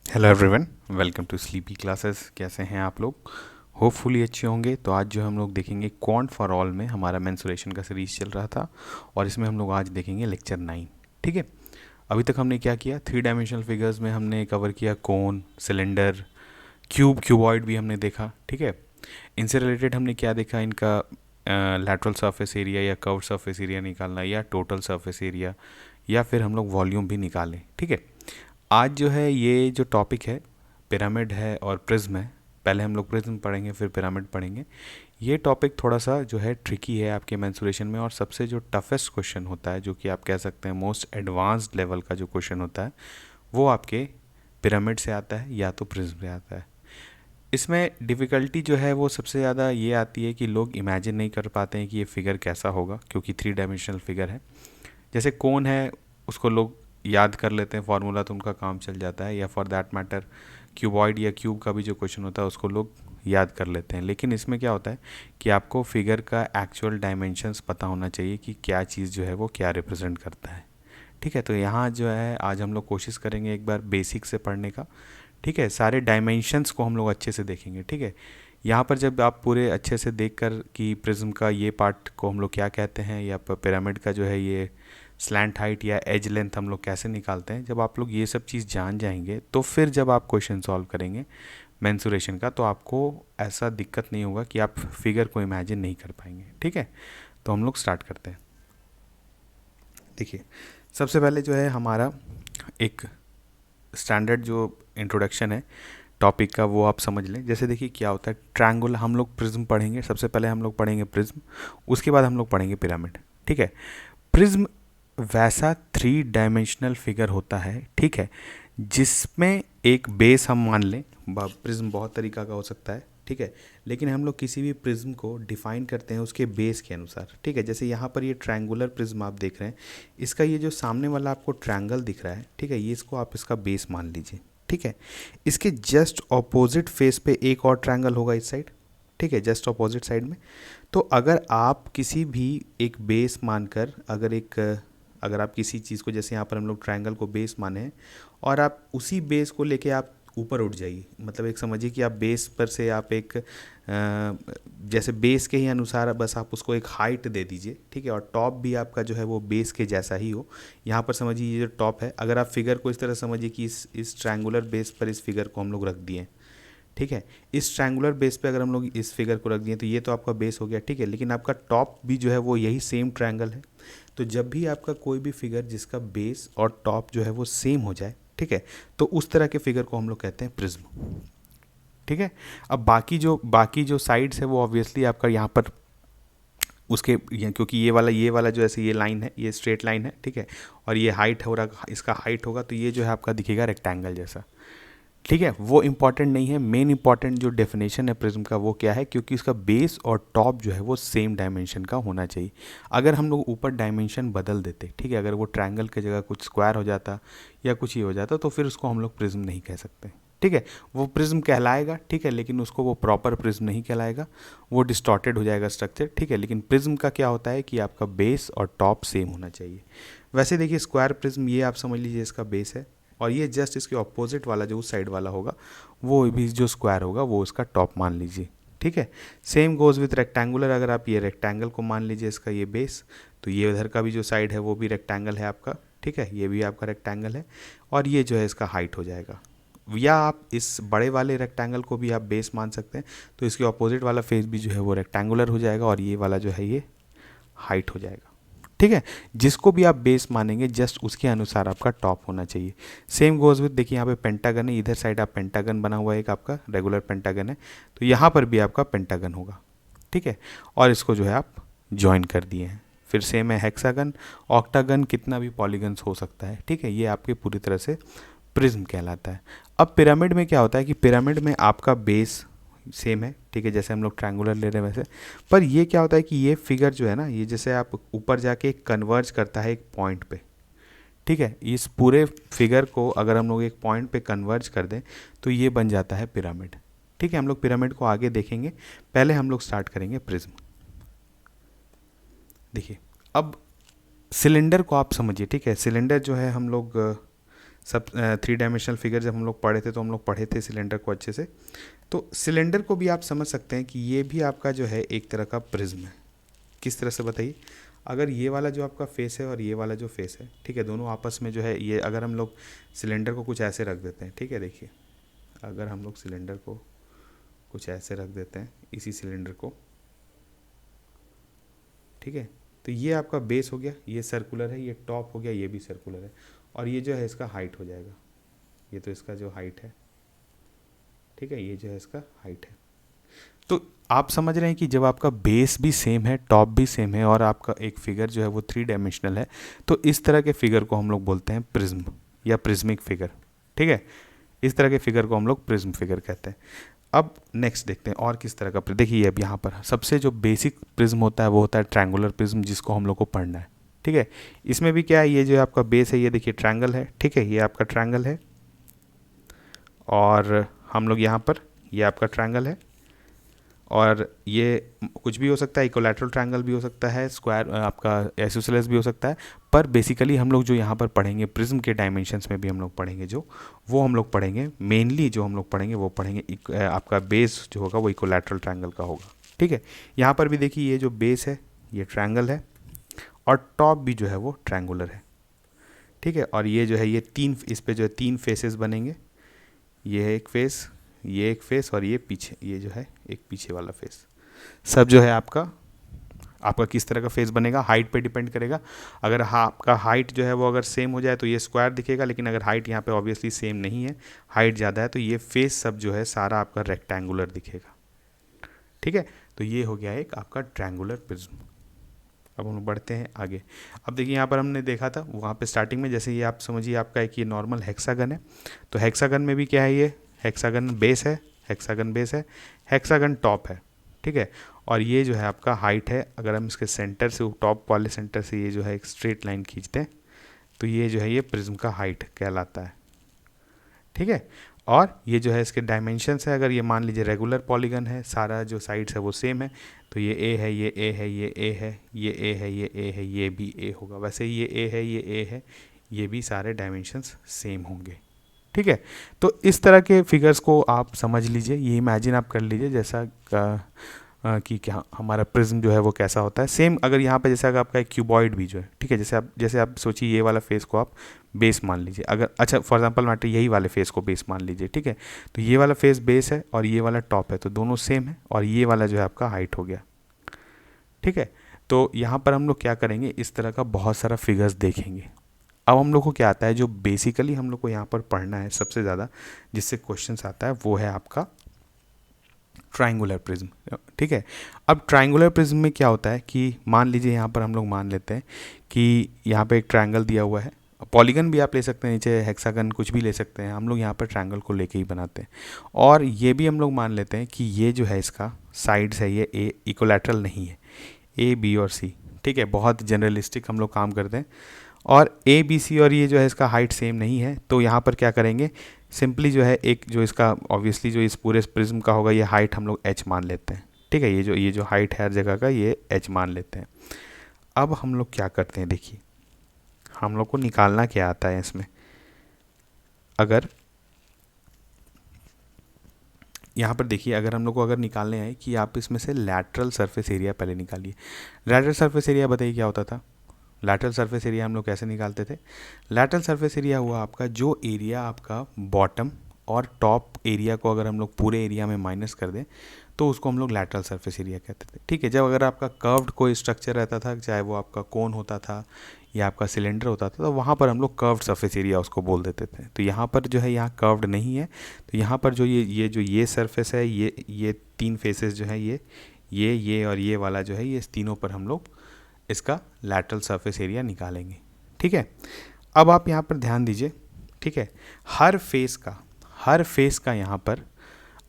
Hello everyone, welcome to sleepy classes. कैसे हैं आप लोग? होपफुली अच्छे होंगे। तो आज जो हम लोग देखेंगे क्वांट फॉर ऑल में हमारा मेंसुरेशन का सीरीज चल रहा था और इसमें हम लोग आज देखेंगे लेक्चर 9। ठीक है, अभी तक हमने क्या किया, 3 डायमेंशनल फिगर्स में हमने कवर किया कोन, सिलेंडर, क्यूबॉइड भी हमने देखा। ठीक है, इनसे रिलेटेड हमने क्या देखा, इनका लैटरल सरफेस एरिया या कर्व सरफेस एरिया निकालना या टोटल सरफेस एरिया या फिर हम लोग वॉल्यूम भी निकालें। ठीक है, आज जो है ये जो टॉपिक है पिरामिड है और प्रिज्म है। पहले हम लोग प्रिज्म पढ़ेंगे फिर पिरामिड पढ़ेंगे। ये टॉपिक थोड़ा सा जो है ट्रिकी है आपके मेंसुरेशन में, और सबसे जो टफेस्ट क्वेश्चन होता है, जो कि आप कह सकते हैं मोस्ट एडवांस्ड लेवल का जो क्वेश्चन होता है, वो आपके पिरामिड से आता है या तो प्रिज्म से आता है। इसमें डिफ़िकल्टी जो है वो सबसे ज़्यादा ये आती है कि लोग इमेजिन नहीं कर पाते हैं कि ये फिगर कैसा होगा, क्योंकि 3 डायमेंशनल फिगर है। जैसे कौन है, उसको लोग याद कर लेते हैं फार्मूला, तो उनका काम चल जाता है, या फॉर दैट मैटर क्यूबॉइड या क्यूब का भी जो क्वेश्चन होता है उसको लोग याद कर लेते हैं। लेकिन इसमें क्या होता है कि आपको फिगर का एक्चुअल डायमेंशंस पता होना चाहिए कि क्या चीज़ जो है वो क्या रिप्रेजेंट करता है। ठीक है, तो यहाँ जो है आज हम लोग कोशिश करेंगे एक बार बेसिक से पढ़ने का। ठीक है, सारे डायमेंशंस को हम लोग अच्छे से देखेंगे। ठीक है, यहाँ पर जब आप पूरे अच्छे से देख कर कि प्रिज्म का ये पार्ट को हम लोग क्या कहते हैं, या पिरामिड का जो है ये स्लैंट हाइट या एज लेंथ हम लोग कैसे निकालते हैं, जब आप लोग ये सब चीज़ जान जाएंगे तो फिर जब आप क्वेश्चन सॉल्व करेंगे मेंसुरेशन का, तो आपको ऐसा दिक्कत नहीं होगा कि आप फिगर को इमेजिन नहीं कर पाएंगे। ठीक है, तो हम लोग स्टार्ट करते हैं। देखिए, सबसे पहले जो है हमारा एक स्टैंडर्ड जो इंट्रोडक्शन है टॉपिक का, वो आप समझ लें। जैसे देखिए क्या होता है, ट्रायंगुलर हम लोग प्रिज्म पढ़ेंगे। सबसे पहले हम लोग पढ़ेंगे प्रिज्म, उसके बाद हम लोग पढ़ेंगे पिरामिड। ठीक है, प्रिज्म वैसा 3 डायमेंशनल फिगर होता है, ठीक है, जिसमें एक बेस हम मान लें। प्रिज्म बहुत तरीका का हो सकता है, ठीक है, लेकिन हम लोग किसी भी प्रिज्म को डिफाइन करते हैं उसके बेस के अनुसार। ठीक है, जैसे यहाँ पर ये ट्रायंगुलर प्रिज्म आप देख रहे हैं, इसका ये जो सामने वाला आपको ट्रायंगल दिख रहा है, ठीक है, ये इसको आप इसका बेस मान लीजिए। ठीक है, इसके जस्ट ऑपोजिट फेस पे एक और ट्रायंगल होगा इस साइड। ठीक है, जस्ट ऑपोजिट साइड में। तो अगर आप किसी भी एक बेस मानकर, अगर आप किसी चीज़ को, जैसे यहाँ पर हम लोग ट्रायंगल को बेस माने हैं, और आप उसी बेस को लेके आप ऊपर उठ जाइए, मतलब एक समझिए कि आप बेस पर से आप एक जैसे बेस के ही अनुसार बस आप उसको एक हाइट दे दीजिए। ठीक है, और टॉप भी आपका जो है वो बेस के जैसा ही हो। यहाँ पर समझिए ये जो टॉप है, अगर आप फिगर को इस तरह समझिए कि इस ट्रायंगुलर बेस पर इस फिगर को हम लोग रख दिए। ठीक है, इस ट्रायंगुलर बेस पे अगर हम लोग इस फिगर को रख दिए तो ये तो आपका बेस हो गया। ठीक है, लेकिन आपका टॉप भी जो है वो यही सेम ट्रायंगल है। तो जब भी आपका कोई भी फिगर जिसका बेस और टॉप जो है वो सेम हो जाए, ठीक है, तो उस तरह के फिगर को हम लोग कहते हैं प्रिज्म। ठीक है, अब बाकी जो साइड्स है वो ऑब्वियसली आपका यहाँ पर क्योंकि ये वाला जो ऐसे ये लाइन है, ये स्ट्रेट लाइन है। ठीक है, और ये हाइट हो रहा, इसका हाइट होगा, तो ये जो है आपका दिखेगा रेक्टेंगल जैसा। ठीक है, वो इम्पॉर्टेंट नहीं है। मेन इंपॉर्टेंट जो डेफिनेशन है प्रिज्म का वो क्या है, क्योंकि उसका बेस और टॉप जो है वो सेम डायमेंशन का होना चाहिए। अगर हम लोग ऊपर डायमेंशन बदल देते, ठीक है, अगर वो ट्रायंगल की जगह कुछ स्क्वायर हो जाता या कुछ ही हो जाता, तो फिर उसको हम लोग प्रिज्म नहीं कह सकते। ठीक है, वो प्रिज्म कहलाएगा, ठीक है, लेकिन उसको वो प्रॉपर प्रिज्म नहीं कहलाएगा, वो डिस्टॉर्टेड हो जाएगा स्ट्रक्चर। ठीक है, लेकिन प्रिज्म का क्या होता है कि आपका बेस और टॉप सेम होना चाहिए। वैसे देखिए, स्क्वायर प्रिज्म ये आप समझ लीजिए इसका बेस है, और ये जस्ट इसके ऑपोजिट वाला जो उस साइड वाला होगा वो भी जो स्क्वायर होगा वो उसका टॉप मान लीजिए। ठीक है, सेम गोज़ विथ रेक्टेंगुलर। अगर आप ये रेक्टेंगल को मान लीजिए इसका ये बेस, तो ये उधर का भी जो साइड है वो भी रेक्टेंगल है आपका। ठीक है, ये भी आपका रेक्टेंगल है, और ये जो है इसका हाइट हो जाएगा। या आप इस बड़े वाले रेक्टेंगल को भी आप बेस मान सकते हैं, तो इसके ऑपोजिट वाला फेस भी जो है वो रेक्टेंगुलर हो जाएगा, और ये वाला जो है ये हाइट हो जाएगा। ठीक है, जिसको भी आप बेस मानेंगे जस्ट उसके अनुसार आपका टॉप होना चाहिए। सेम गोज विथ, देखिए यहाँ पे पेंटागन है, इधर साइड आप पेंटागन बना हुआ है, एक आपका रेगुलर पेंटागन है, तो यहाँ पर भी आपका पेंटागन होगा। ठीक है, और इसको जो है आप ज्वाइन कर दिए हैं। फिर सेम है हेक्सागन, ऑक्टागन, कितना भी पॉलीगन्स हो सकता है। ठीक है, ये आपके पूरी तरह से प्रिज्म कहलाता है। अब पिरामिड में क्या होता है कि पिरामिड में आपका बेस सेम है, ठीक है, जैसे हम लोग ट्रायंगुलर ले रहे हैं वैसे, पर ये क्या होता है कि ये फिगर जो है ना, ये जैसे आप ऊपर जाके कन्वर्ज करता है एक पॉइंट पे। ठीक है, इस पूरे फिगर को अगर हम लोग एक पॉइंट पे कन्वर्ज कर दें तो ये बन जाता है पिरामिड। ठीक है, हम लोग पिरामिड को आगे देखेंगे, पहले हम लोग स्टार्ट करेंगे प्रिज्म। देखिए, अब सिलेंडर को आप समझिए। ठीक है, सिलेंडर जो है हम लोग सब 3 डायमेंशनल फिगर जब हम लोग पढ़े थे तो हम लोग पढ़े थे सिलेंडर को अच्छे से। तो सिलेंडर को भी आप समझ सकते हैं कि ये भी आपका जो है एक तरह का प्रिज्म है। किस तरह से बताइए, अगर ये वाला जो आपका फेस है और ये वाला जो फेस है, ठीक है, दोनों आपस में जो है ये, अगर हम लोग सिलेंडर को कुछ ऐसे रख देते हैं, ठीक है, देखिए अगर हम लोग सिलेंडर को कुछ ऐसे रख देते हैं, इसी सिलेंडर को, ठीक है, तो ये आपका बेस हो गया, ये सर्कुलर है, ये टॉप हो गया, ये भी सर्कुलर है, और ये जो है इसका हाइट हो जाएगा, ये तो इसका जो हाइट है, ठीक है, ये जो है इसका हाइट है। तो आप समझ रहे हैं कि जब आपका बेस भी सेम है, टॉप भी सेम है, और आपका एक फिगर जो है वो 3 डायमेंशनल है, तो इस तरह के फिगर को हम लोग बोलते हैं प्रिज्म या प्रिज्मिक फिगर, ठीक है, इस तरह के फिगर को हम लोग प्रिज्म फिगर कहते हैं। अब नेक्स्ट देखते हैं और किस तरह का, देखिए अब यहाँ पर सबसे जो बेसिक प्रिज्म होता है वो होता है ट्रायंगुलर प्रिज्म, जिसको हम लोग को पढ़ना है, ठीक है। इसमें भी क्या है, ये जो आपका बेस है ये देखिए ट्रायंगल है, ठीक है, ये आपका ट्रायंगल है, और हम लोग यहाँ पर, ये आपका ट्रायंगल है, और ये कुछ भी हो सकता है, इक्विलैटरल ट्रायंगल भी हो सकता है, स्क्वायर आपका आइसोसेलेस भी हो सकता है, पर बेसिकली हम लोग जो यहाँ पर पढ़ेंगे प्रिज्म के डायमेंशंस में भी हम लोग पढ़ेंगे, जो वो हम लोग पढ़ेंगे मेनली, जो हम लोग पढ़ेंगे वो पढ़ेंगे आपका बेस जो होगा वो इक्विलैटरल ट्रायंगल का होगा, ठीक है। यहाँ पर भी देखिए ये जो बेस है ये ट्रायंगल है, और टॉप भी जो है वो ट्रायंगुलर है, ठीक है, और ये जो है ये तीन, इस पर जो है 3 फेसेस बनेंगे, ये है एक फेस, ये एक फेस, और ये पीछे, ये जो है एक पीछे वाला फेस, सब जो है आपका किस तरह का फेस बनेगा हाइट पे डिपेंड करेगा। अगर आपका हाइट जो है वो अगर सेम हो जाए तो ये स्क्वायर दिखेगा, लेकिन अगर हाइट यहाँ पे ऑब्वियसली सेम नहीं है, हाइट ज़्यादा है, तो ये फेस सब जो है सारा आपका रेक्टेंगुलर दिखेगा, ठीक है। तो ये हो गया एक आपका ट्रायंगुलर प्रिज्म। अब हम बढ़ते हैं आगे। अब देखिए यहाँ पर हमने देखा था वहाँ पे स्टार्टिंग में, जैसे ये आप समझिए आपका एक ये नॉर्मल हेक्सागन है, तो हेक्सागन में भी क्या है, ये हेक्सागन बेस है, हेक्सागन बेस है, हेक्सागन टॉप है, ठीक है, और ये जो है आपका हाइट है। अगर हम इसके सेंटर से, टॉप वाले सेंटर से ये जो है एक स्ट्रेट लाइन खींचते हैं तो ये जो है ये प्रिज्म का हाइट कहलाता है, ठीक है। और ये जो है इसके डायमेंशंस है, अगर ये मान लीजिए रेगुलर पॉलीगन है, सारा जो साइड्स है वो सेम है, तो ये ए है, ये ए है, ये ए है, ये ए है, ये ए है, ये भी ए होगा, वैसे ये ए है, ये ए है, ये भी सारे डायमेंशंस सेम होंगे, ठीक है। तो इस तरह के फिगर्स को आप समझ लीजिए, ये इमेजिन आप कर लीजिए जैसा कि क्या हमारा प्रिज्म जो है वो कैसा होता है। सेम अगर यहाँ पे जैसे अगर आपका एक क्यूबॉइड भी जो है, ठीक है, जैसे आप सोचिए ये वाला फेस को आप बेस मान लीजिए, अगर अच्छा फॉर एग्जांपल मैटर यही वाले फेस को बेस मान लीजिए, ठीक है, तो ये वाला फेस बेस है और ये वाला टॉप है, तो दोनों सेम है, और ये वाला जो है आपका हाइट हो गया, ठीक है। तो यहाँ पर हम लोग क्या करेंगे, इस तरह का बहुत सारा फिगर्स देखेंगे। अब हम लोग को क्या आता है, जो बेसिकली हम लोग को यहाँ पर पढ़ना है सबसे ज़्यादा, जिससे क्वेश्चंस आता है, वो है आपका ट्रायंगुलर प्रिज्म, ठीक है। अब ट्रायंगुलर प्रिज्म में क्या होता है कि मान लीजिए यहाँ पर हम लोग मान लेते हैं कि यहाँ पे एक ट्रायंगल दिया हुआ है, पॉलीगन भी आप ले सकते हैं, नीचे हेक्सागन कुछ भी ले सकते हैं, हम लोग यहाँ पर ट्रायंगल को लेके ही बनाते हैं। और ये भी हम लोग मान लेते हैं कि ये जो है इसका साइड्स है, ये ए इक्विलैटरल नहीं है, ए बी और सी, ठीक है, बहुत जनरलिस्टिक हम लोग काम करते हैं, और ए बी सी और ये जो है इसका हाइट सेम नहीं है, तो यहाँ पर क्या करेंगे, सिंपली जो है एक जो इसका ऑब्वियसली जो इस पूरे प्रिज्म का होगा, ये हाइट हम लोग एच मान लेते हैं, ठीक है, ये जो हाइट है हर जगह का ये एच मान लेते हैं। अब हम लोग क्या करते हैं, देखिए हम लोग को निकालना क्या आता है इसमें, अगर यहाँ पर देखिए अगर हम लोग को अगर निकालने आए कि आप इसमें से लैटरल सरफेस एरिया पहले निकालिए। लैटरल सरफेस एरिया बताइए क्या होता था, लैटरल सरफेस एरिया हम लोग कैसे निकालते थे, लैटरल सरफेस एरिया हुआ आपका जो एरिया आपका बॉटम और टॉप एरिया को अगर हम लोग पूरे एरिया में माइनस कर दें तो उसको हम लोग लैटरल सरफेस एरिया कहते थे, ठीक है। जब अगर आपका कर्व्ड कोई स्ट्रक्चर रहता था, चाहे वो आपका कोन होता था या आपका सिलेंडर होता था, तो वहाँ पर हम लोग कर्व्ड सरफेस एरिया उसको बोल देते थे। तो यहाँ पर जो है यहाँ कर्व्ड नहीं है, तो यहाँ पर जो ये सरफेस है, ये 3 फेसेस जो है, ये और ये वाला जो है, ये तीनों पर हम लोग इसका लैटरल सरफेस एरिया निकालेंगे, ठीक है। अब आप यहाँ पर ध्यान दीजिए, ठीक है, हर फेस का यहाँ पर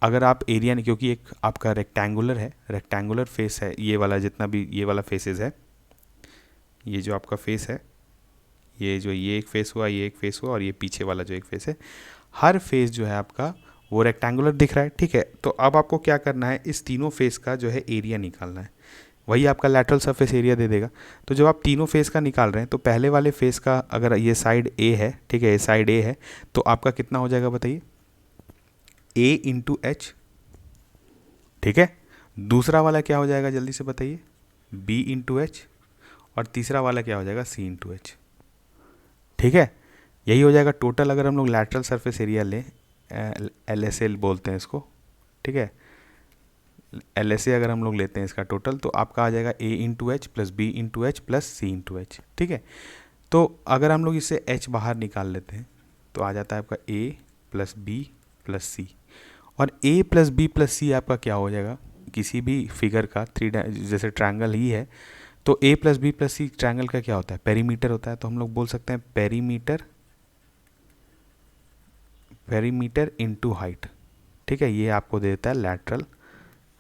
अगर आप एरिया नहीं, क्योंकि एक आपका रेक्टेंगुलर फेस है, ये वाला जितना भी ये वाला फेसेस है, ये जो आपका फेस है, ये एक फेस हुआ, ये एक फेस हुआ, और ये पीछे वाला जो एक फेस है, हर फेस जो है आपका वो रेक्टेंगुलर दिख रहा है, ठीक है। तो अब आपको क्या करना है, इस तीनों फेस का जो है एरिया निकालना है। वही आपका लैटरल सरफेस एरिया दे देगा। तो जब आप तीनों फेस का निकाल रहे हैं तो पहले वाले फेस का अगर ये साइड ए है, ठीक है, ये साइड ए है, तो आपका कितना हो जाएगा बताइए, ए इंटू एच, ठीक है। दूसरा वाला क्या हो जाएगा जल्दी से बताइए, बी इंटू एच, और तीसरा वाला क्या हो जाएगा, सी इंटू एच, ठीक है। यही हो जाएगा टोटल। अगर हम लोग लैटरल सरफेस एरिया लें, एल एस एल बोलते हैं इसको, ठीक है, एल एस ए अगर हम लोग लेते हैं इसका टोटल, तो आपका आ जाएगा A into H plus B into H plus C into H, ठीक है। तो अगर हम लोग इससे एच बाहर निकाल लेते हैं तो आ जाता है आपका ए प्लस बी प्लस सी, और ए प्लस बी प्लस सी आपका क्या हो जाएगा, किसी भी फिगर का जैसे ट्रायंगल ही है तो A plus B plus C triangle का क्या होता है, पेरीमीटर होता है। तो हम लोग बोल सकते हैं पेरीमीटर इनटू हाइट, ठीक है। ये आपको देता है लैटरल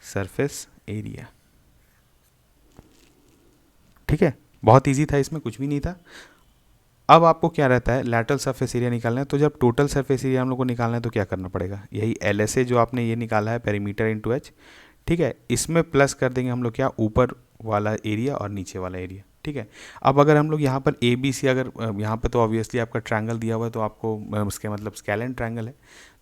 सरफेस एरिया, ठीक है। बहुत इजी था, इसमें कुछ भी नहीं था। अब आपको क्या रहता है, लैटरल सरफेस एरिया निकालना है। तो जब टोटल सरफेस एरिया हम लोग को निकालना है तो क्या करना पड़ेगा, यही एल एस ए जो आपने ये निकाला है पेरीमीटर इंटू एच, ठीक है, इसमें प्लस कर देंगे हम लोग क्या, ऊपर वाला एरिया और नीचे वाला एरिया, ठीक है। अब अगर हम लोग यहाँ पर ए बी सी, अगर यहाँ पर तो ऑब्वियसली आपका ट्रायंगल दिया हुआ है तो आपको उसके मतलब स्केलेन ट्रायंगल है,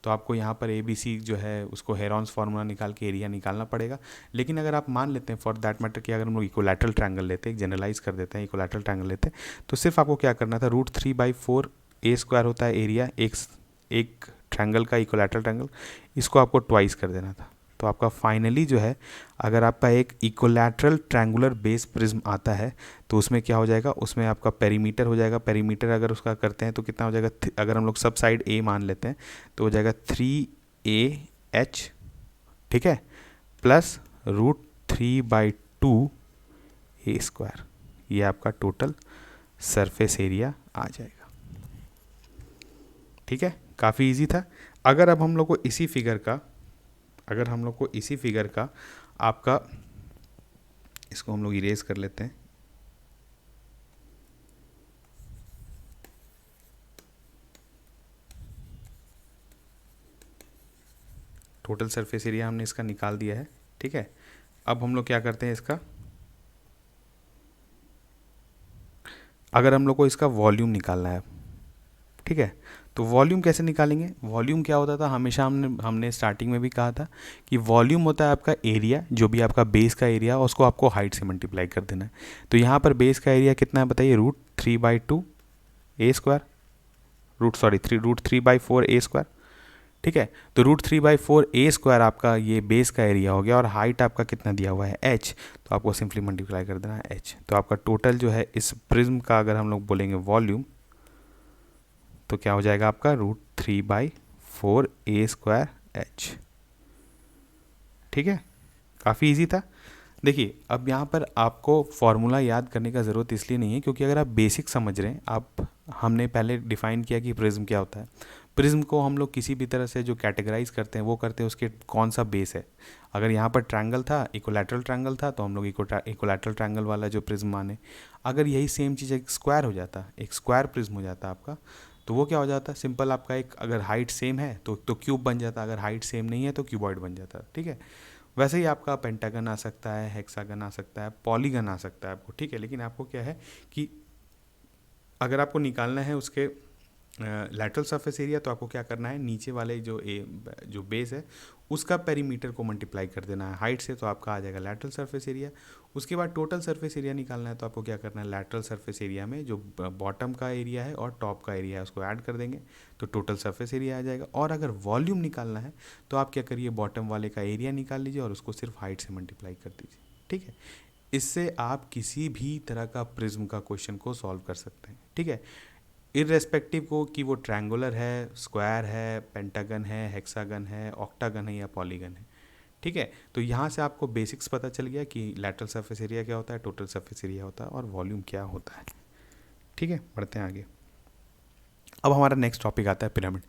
तो आपको यहाँ पर ए बी सी जो है उसको हेरॉन्स फार्मूला निकाल के एरिया निकालना पड़ेगा। लेकिन अगर आप मान लेते हैं फॉर दैट मैटर कि अगर हम लोग इक्वलैटरल ट्रायंगल लेते हैं, जनरलाइज कर देते हैं, इक्वलैटरल ट्रायंगल लेते हैं, तो सिर्फ आपको क्या करना था, √3/4 ए स्क्वायर होता है एरिया, एक ट्रायंगल का, इक्वलैटरल ट्रायंगल, इसको आपको ट्वाइस कर देना था। तो आपका फाइनली जो है, अगर आपका एक इक्वलैटरल ट्रायंगुलर बेस प्रिज्म आता है तो उसमें क्या हो जाएगा, उसमें आपका पेरीमीटर हो जाएगा। पेरीमीटर अगर उसका करते हैं तो कितना हो जाएगा, अगर हम लोग सब साइड ए मान लेते हैं तो हो जाएगा 3AH, ठीक है, प्लस √3/2 ए स्क्वायर। ये आपका टोटल सरफेस एरिया आ जाएगा, ठीक है। काफ़ी इजी था। अगर अब हम लोग को इसी फिगर का आपका, इसको हम लोग इरेज कर लेते हैं, टोटल सरफेस एरिया हमने इसका निकाल दिया है, ठीक है। अब हम लोग क्या करते हैं, इसका अगर हम लोग को इसका वॉल्यूम निकालना है, ठीक है, तो वॉल्यूम कैसे निकालेंगे। वॉल्यूम क्या होता था, हमेशा हमने स्टार्टिंग में भी कहा था कि वॉल्यूम होता है आपका एरिया, जो भी आपका बेस का एरिया, उसको आपको हाइट से मल्टीप्लाई कर देना है। तो यहाँ पर बेस का एरिया कितना है बताइए, √3/2 ए स्क्वायर, √3/4 ए स्क्वायर, ठीक है। तो √3/4 ए स्क्वायर आपका ये बेस का एरिया हो गया, और हाइट आपका कितना दिया हुआ है, एच, तो आपको सिंपली मल्टीप्लाई कर देना है एच। तो आपका टोटल जो है इस प्रिज्म का अगर हम लोग बोलेंगे वॉल्यूम, तो क्या हो जाएगा आपका √3/4 ए स्क्वायर एच, ठीक है। काफ़ी इजी था। देखिए अब यहाँ पर आपको फॉर्मूला याद करने का ज़रूरत इसलिए नहीं है क्योंकि अगर आप बेसिक समझ रहे हैं, हमने पहले डिफाइन किया कि प्रिज्म क्या होता है। प्रिज्म को हम लोग किसी भी तरह से जो कैटेगराइज करते हैं वो करते हैं उसके कौन सा बेस है। अगर यहाँ पर ट्रायंगल था, इक्वलैटरल ट्रायंगल था, तो हम लोग इक्वलैटरल ट्रायंगल वाला जो प्रिज्म माने। अगर यही सेम चीज़ एक स्क्वायर हो जाता, एक स्क्वायर प्रिज्म हो जाता आपका, तो वो क्या हो जाता है, सिंपल आपका एक, अगर हाइट सेम है तो क्यूब बन जाता, अगर हाइट सेम नहीं है तो क्यूबॉइड बन जाता, ठीक है। वैसे ही आपका पेंटागन आ सकता है, हेक्सागन आ सकता है, पॉलीगन आ सकता है आपको, ठीक है। लेकिन आपको क्या है कि अगर आपको निकालना है उसके लैटरल सरफेस एरिया, तो आपको क्या करना है, नीचे वाले जो बेस है उसका पेरीमीटर को मल्टीप्लाई कर देना है हाइट से, तो आपका आ जाएगा लैटरल सरफेस एरिया। उसके बाद टोटल सरफेस एरिया निकालना है, तो आपको क्या करना है, लैटरल सरफेस एरिया में जो बॉटम का एरिया है और टॉप का एरिया है उसको ऐड कर देंगे, तो टोटल सरफेस एरिया आ जाएगा। और अगर वॉल्यूम निकालना है तो आप क्या करिए, बॉटम वाले का एरिया निकाल लीजिए और उसको सिर्फ हाइट से मल्टीप्लाई कर दीजिए, ठीक है। इससे आप किसी भी तरह का प्रिज्म का क्वेश्चन को सॉल्व कर सकते हैं, ठीक है, इररेस्पेक्टिव को कि वो ट्रायंगुलर है, स्क्वायर है, पेंटागन है, हेक्सागन है, ऑक्टागन है या पॉलीगन है, ठीक है। तो यहाँ से आपको बेसिक्स पता चल गया कि लैटरल सरफेस एरिया क्या होता है, टोटल सरफेस एरिया होता है और वॉल्यूम क्या होता है, ठीक है। बढ़ते हैं आगे। अब हमारा नेक्स्ट टॉपिक आता है पिरामिड।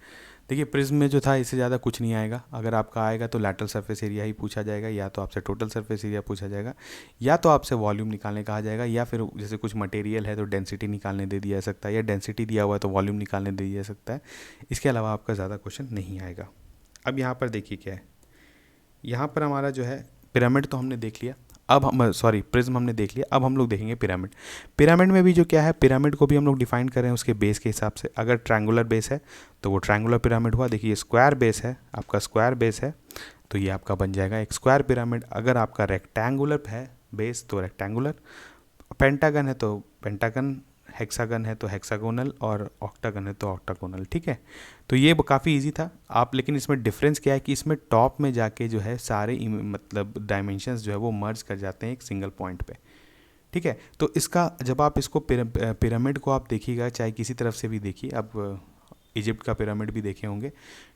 देखिए प्रिज्म में जो था इससे ज़्यादा कुछ नहीं आएगा। अगर आपका आएगा तो लैटरल सरफेस एरिया ही पूछा जाएगा, या तो आपसे टोटल सरफेस एरिया पूछा जाएगा, या तो आपसे वॉल्यूम निकालने कहा जाएगा, या फिर जैसे कुछ मटेरियल है तो डेंसिटी निकालने दे दिया जा सकता है, या डेंसिटी दिया हुआ है तो वॉल्यूम निकालने दे दिया जा सकता है। इसके अलावा आपका ज़्यादा क्वेश्चन नहीं आएगा। अब यहाँ पर देखिए क्या है, यहाँ पर हमारा जो है पिरामिड तो हमने देख लिया। अब हम सॉरी प्रिज्म हमने देख लिया, अब हम लोग देखेंगे पिरामिड। पिरामिड में भी जो क्या है, पिरामिड को भी हम लोग डिफाइन करें उसके बेस के हिसाब से। अगर ट्रायंगुलर बेस है तो वो ट्रायंगुलर पिरामिड हुआ। देखिए स्क्वायर बेस है, आपका स्क्वायर बेस है तो ये आपका बन जाएगा एक स्क्वायर पिरामिड। अगर आपका रेक्टेंगुलर है बेस तो रेक्टेंगुलर, पेंटागन है तो पेंटागन, हेक्सागन है तो हेक्सागोनल, और ऑक्टागन है तो ऑक्टागोनल। ठीक है, तो ये काफ़ी इजी था आप, लेकिन इसमें डिफरेंस क्या है कि इसमें टॉप में जाके जो है सारे मतलब डायमेंशंस जो है वो मर्ज कर जाते हैं एक सिंगल पॉइंट पे। ठीक है, तो इसका जब आप इसको पिरामिड को आप देखिएगा, चाहे किसी तरफ से भी देखिए, आप इजिप्ट का पिरामिड भी देखे होंगे।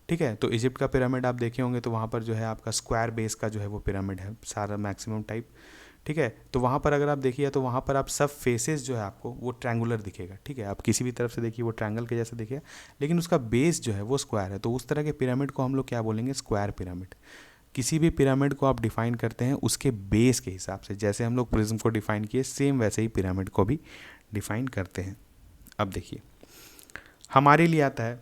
ठीक है, तो इजिप्ट का पिरामिड आप देखे होंगे तो वहाँ पर जो है आपका स्क्वायर बेस का जो है वो पिरामिड है सारा मैक्सिमम टाइप। ठीक है, तो वहाँ पर अगर आप देखिए तो वहाँ पर आप सब फेसेस जो है आपको वो ट्रायंगुलर दिखेगा। ठीक है, आप किसी भी तरफ से देखिए वो ट्रायंगल के जैसा दिखेगा, लेकिन उसका बेस जो है वो स्क्वायर है। तो उस तरह के पिरामिड को हम लोग क्या बोलेंगे, स्क्वायर पिरामिड। किसी भी पिरामिड को आप डिफाइन करते हैं उसके बेस के हिसाब से, जैसे हम लोग प्रिज्म को डिफाइन किए सेम वैसे ही पिरामिड को भी डिफाइन करते हैं। अब देखिए हमारे लिए आता है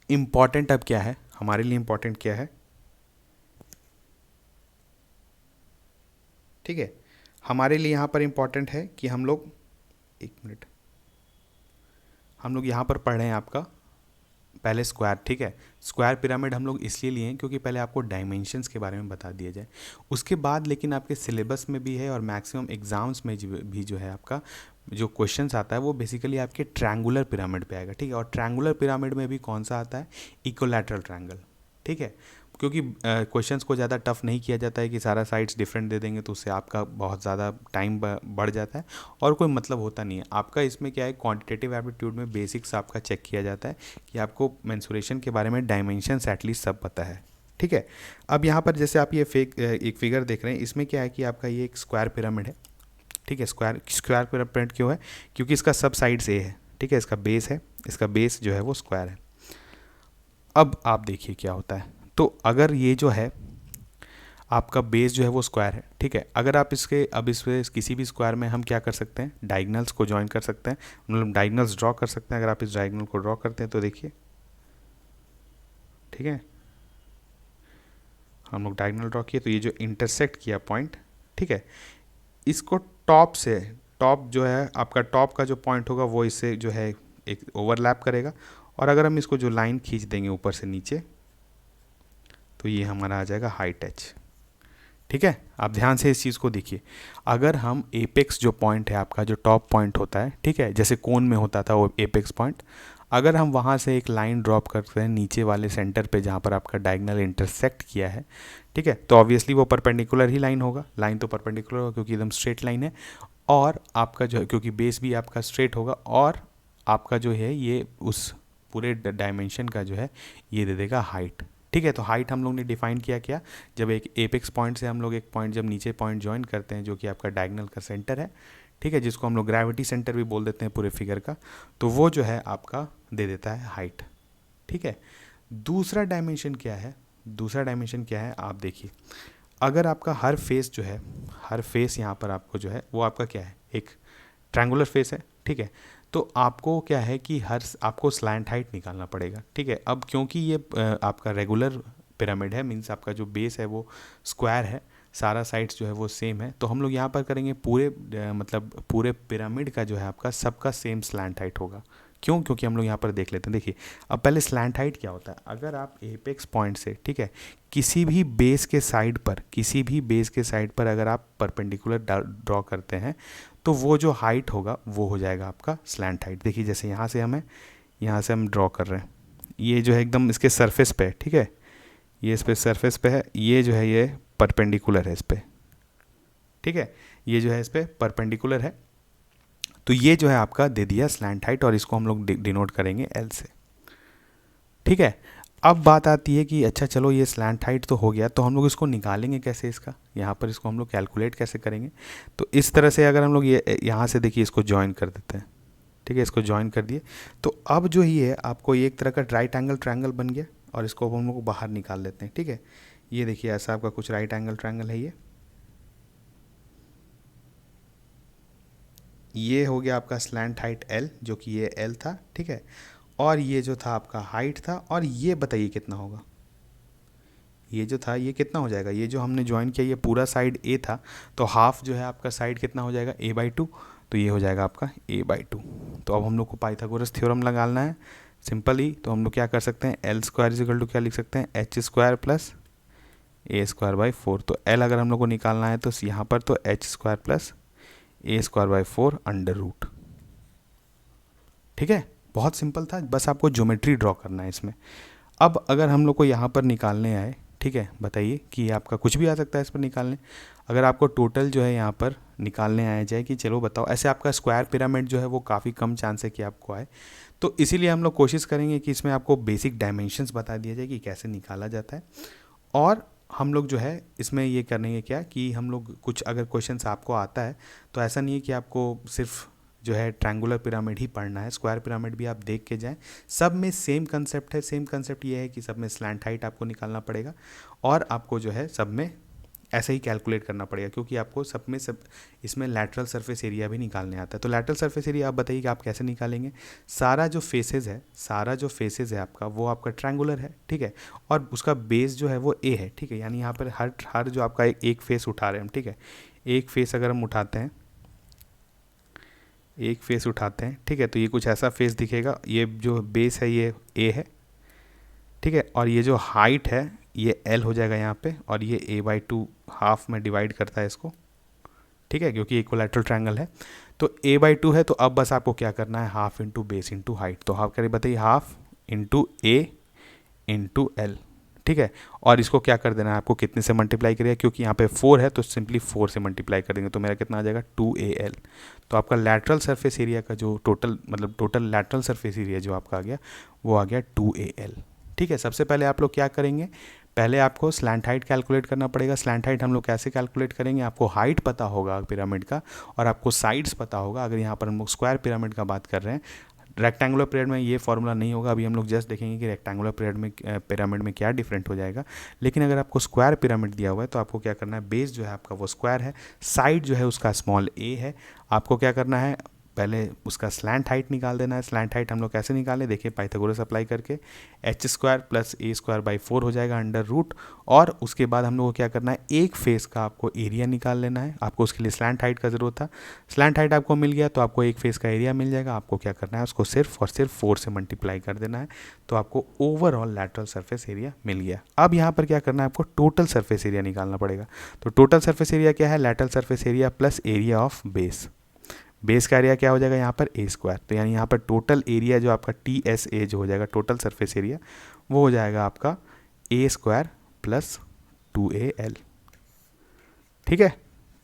इम्पॉर्टेंट, अब क्या है हमारे लिए इम्पॉर्टेंट क्या है। ठीक है, हमारे लिए यहाँ पर इम्पॉर्टेंट है कि हम लोग, एक मिनट, हम लोग यहाँ पर पढ़ रहे हैं आपका पहले स्क्वायर। ठीक है, स्क्वायर पिरामिड हम लोग इसलिए लिए हैं क्योंकि पहले आपको डायमेंशंस के बारे में बता दिया जाए। उसके बाद लेकिन आपके सिलेबस में भी है और मैक्सिमम एग्जाम्स में भी जो है आपका जो क्वेश्चंस आता है वो बेसिकली आपके ट्रायंगुलर पिरामिड पे आएगा। ठीक है, और ट्रायंगुलर पिरामिड में भी कौन सा आता है, इक्विलैटरल ट्रायंगल। ठीक है, क्योंकि क्वेश्चंस को ज़्यादा टफ नहीं किया जाता है कि सारा साइड्स डिफरेंट दे देंगे तो उससे आपका बहुत ज़्यादा टाइम बढ़ जाता है और कोई मतलब होता नहीं है आपका। इसमें क्या है, क्वांटिटेटिव एप्टीट्यूड में बेसिक्स आपका चेक किया जाता है कि आपको मेंसुरेशन के बारे में डायमेंशंस एटलीस्ट सब पता है। ठीक है, अब यहाँ पर जैसे आप ये एक फिगर देख रहे हैं, इसमें क्या है कि आपका ये एक स्क्वायर पिरामिड है। ठीक है, स्क्वायर स्क्वायर पिरामिड क्यों है, क्योंकि इसका सब साइड्स ए है। ठीक है, इसका बेस है, इसका बेस जो है वो स्क्वायर है। अब आप देखिए क्या होता है, तो अगर ये जो है आपका बेस जो है वो स्क्वायर है। ठीक है, अगर आप इसके अब इसमें किसी भी स्क्वायर में हम क्या कर सकते हैं, डायगनल्स को ज्वाइन कर सकते हैं, मतलब डायगनल्स ड्रॉ कर सकते हैं। अगर आप इस डायगनल को ड्रॉ करते हैं तो देखिए, ठीक है, हम लोग डायगनल ड्रॉ किए तो ये जो इंटरसेक्ट किया पॉइंट, ठीक है, इसको टॉप से, टॉप जो है आपका टॉप का जो पॉइंट होगा वो इससे जो है एक ओवरलैप करेगा। और अगर हम इसको जो लाइन खींच देंगे ऊपर से नीचे तो ये हमारा आ जाएगा हाइट एच। ठीक है, आप ध्यान से इस चीज़ को देखिए। अगर हम एपेक्स जो पॉइंट है आपका, जो टॉप पॉइंट होता है, ठीक है, जैसे कोन में होता था वो एपेक्स पॉइंट, अगर हम वहाँ से एक लाइन ड्रॉप करते हैं नीचे वाले सेंटर पे जहाँ पर आपका डायगनल इंटरसेक्ट किया है, ठीक है, तो ऑब्वियसली वो परपेंडिकुलर ही लाइन होगा। लाइन तो परपेंडिकुलर होगा क्योंकि एकदम स्ट्रेट लाइन है, और आपका जो है क्योंकि बेस भी आपका स्ट्रेट होगा, और आपका जो है ये उस पूरे डायमेंशन का जो है ये दे देगा हाइट। ठीक है, तो हाइट हम लोग ने डिफाइन किया क्या, जब एक एपेक्स पॉइंट से हम लोग एक पॉइंट जब नीचे पॉइंट ज्वाइन करते हैं जो कि आपका डायगनल का सेंटर है, ठीक है, जिसको हम लोग ग्रेविटी सेंटर भी बोल देते हैं पूरे फिगर का, तो वो जो है आपका दे देता है हाइट। ठीक है, दूसरा डायमेंशन क्या है, दूसरा डायमेंशन क्या है आप देखिए। अगर आपका हर फेस जो है, हर फेस यहाँ पर आपको जो है वो आपका क्या है, एक ट्रायंगुलर फेस है। ठीक है, तो आपको क्या है कि हर आपको स्लैंट हाइट निकालना पड़ेगा। ठीक है, अब क्योंकि ये आपका रेगुलर पिरामिड है, मीन्स आपका जो बेस है वो स्क्वायर है, सारा साइड्स जो है वो सेम है, तो हम लोग यहाँ पर करेंगे पूरे मतलब पूरे पिरामिड का जो है आपका सबका सेम स्लैंट हाइट होगा। क्यों, क्योंकि हम लोग यहाँ पर देख लेते हैं। देखिए अब पहले स्लैंट हाइट क्या होता है, अगर आप एपेक्स पॉइंट से, ठीक है, किसी भी बेस के साइड पर, किसी भी बेस के साइड पर अगर आप परपेंडिकुलर ड्रॉ करते हैं तो वो जो हाइट होगा वो हो जाएगा आपका स्लैंट हाइट। देखिए जैसे यहाँ से हम ड्रॉ कर रहे हैं, ये जो है एकदम इसके सरफेस पे है, ठीक है, ये इस पे सरफेस पे है, ये जो है ये परपेंडिकुलर है इस पे। ठीक है, ये जो है इस पे परपेंडिकुलर है, तो ये जो है आपका दे दिया स्लैंट हाइट, और इसको हम लोग डिनोट करेंगे एल से। ठीक है, अब बात आती है कि अच्छा चलो ये स्लैंट हाइट तो हो गया, तो हम लोग इसको निकालेंगे कैसे, इसका यहाँ पर इसको हम लोग कैलकुलेट कैसे करेंगे। तो इस तरह से अगर हम लोग ये यहाँ से देखिए इसको ज्वाइन कर देते हैं, ठीक है, इसको ज्वाइन कर दिए, तो अब जो ही है आपको ये एक तरह का राइट एंगल ट्रायंगल बन गया, और इसको हम लोग बाहर निकाल लेते हैं। ठीक है, ये देखिए ऐसा आपका कुछ राइट एंगल ट्रायंगल है, ये हो गया आपका स्लैंट हाइट एल, जो कि ये एल था। ठीक है, और ये जो था आपका हाइट था, और ये बताइए कितना होगा, ये जो था ये कितना हो जाएगा, ये जो हमने ज्वाइन किया ये पूरा साइड ए था, तो हाफ जो है आपका साइड कितना हो जाएगा, a/2, तो ये हो जाएगा आपका a/2। तो अब हम लोग को पाइथागोरस थ्योरम लगाना है सिंपली, तो हम लोग क्या कर सकते हैं, L स्क्वायर इजिकल टू क्या लिख सकते हैं, h स्क्वायर प्लस a²/4। तो L अगर हम लोग को निकालना है तो यहाँ पर तो h square plus a²/4 under root. ठीक है, बहुत सिंपल था, बस आपको ज्योमेट्री ड्रॉ करना है इसमें। अब अगर हम लोग को यहाँ पर निकालने आए, ठीक है, बताइए कि आपका कुछ भी आ सकता है इस पर निकालने। अगर आपको टोटल जो है यहाँ पर निकालने आया जाए कि चलो बताओ, ऐसे आपका स्क्वायर पिरामिड जो है वो काफ़ी कम चांस है कि आपको आए, तो इसीलिए हम लोग कोशिश करेंगे कि इसमें आपको बेसिक डायमेंशंस बता दिया जाए कि कैसे निकाला जाता है। और हम लोग जो है इसमें ये करेंगे क्या कि हम लोग कुछ अगर क्वेश्चंस आपको आता है तो ऐसा नहीं है कि आपको सिर्फ जो है ट्रायंगुलर पिरामिड ही पढ़ना है, स्क्वायर पिरामिड भी आप देख के जाएं। सब में सेम कंसेप्ट है, सेम कंसेप्ट ये है कि सब में स्लैंट हाइट आपको निकालना पड़ेगा और आपको जो है सब में ऐसे ही कैलकुलेट करना पड़ेगा, क्योंकि आपको सब में सब इसमें लैटरल सरफेस एरिया भी निकालने आता है। तो लैटरल सरफेस एरिया आप बताइए कि आप कैसे निकालेंगे। सारा जो फेसेस है आपका वो आपका ट्रायंगुलर है, ठीक है, और उसका बेस जो है वो ए है, ठीक है, यानी यहाँ पर हर जो आपका एक फेस उठा रहे हैं हम, ठीक है, एक फेस अगर हम उठाते हैं, एक फेस उठाते हैं, ठीक है, तो ये कुछ ऐसा फेस दिखेगा, ये जो बेस है ये ए है, ठीक है, और ये जो हाइट है ये एल हो जाएगा यहाँ पे, और ये a/2 हाफ में डिवाइड करता है इसको, ठीक है, क्योंकि इक्विलैटरल ट्रायंगल है। तो a/2 है, तो अब बस आपको क्या करना है, half into base into height. तो हाफ करिए, बताइए, half into a into L, ठीक है, और इसको क्या कर देना है आपको, कितने से मल्टीप्लाई करिए, क्योंकि यहाँ पे 4 है तो सिंपली 4 से मल्टीप्लाई कर देंगे, तो मेरा कितना आ जाएगा 2al। तो आपका लैटरल सरफेस एरिया का जो टोटल लैटरल सरफेस एरिया जो आपका आ गया वो आ गया 2al। ठीक है, सबसे पहले आप लोग क्या करेंगे, पहले आपको स्लैंट हाइट कैलकुलेट करना पड़ेगा। स्लैंट हाइट हम लोग कैसे कैलकुलेट करेंगे, आपको हाइट पता होगा पिरामिड का और आपको साइड्स पता होगा। अगर यहाँ पर हम लोग स्क्वायर पिरामिड का बात कर रहे हैं, रेक्टेंगुलर पिरामिड में ये फॉर्मूला नहीं होगा, अभी हम लोग जस्ट देखेंगे कि रेक्टेंगुलर पिरामिड में क्या डिफरेंट हो जाएगा। लेकिन अगर आपको स्क्वायर पिरामिड दिया हुआ है तो आपको क्या करना है, बेस जो है आपका वो स्क्वायर है, साइड जो है उसका स्मॉल ए है, आपको क्या करना है, पहले उसका स्लैंट हाइट निकाल देना है। स्लैंट हाइट हम लोग कैसे निकालें, देखिए पाइथागोरस अप्लाई करके h² प्लस a² हो जाएगा अंडर रूट, और उसके बाद हम लोग को क्या करना है, एक फेस का आपको एरिया निकाल लेना है। आपको उसके लिए स्लैंट हाइट का ज़रूरत था, स्लैंट हाइट आपको मिल गया तो आपको एक फेस का एरिया मिल जाएगा। आपको क्या करना है, उसको सिर्फ और सिर्फ 4 से मल्टीप्लाई कर देना है, तो आपको ओवरऑल लैटरल सरफेस एरिया मिल गया। अब यहाँ पर क्या करना है, आपको टोटल सरफेस एरिया निकालना पड़ेगा। तो टोटल सरफेस एरिया क्या है, lateral surface area plus area of base. Base का एरिया क्या हो जाएगा यहाँ पर a², तो यानी यहाँ पर टोटल एरिया जो आपका TSA जो हो जाएगा टोटल सरफेस एरिया, वो हो जाएगा आपका a² प्लस 2al। ठीक है,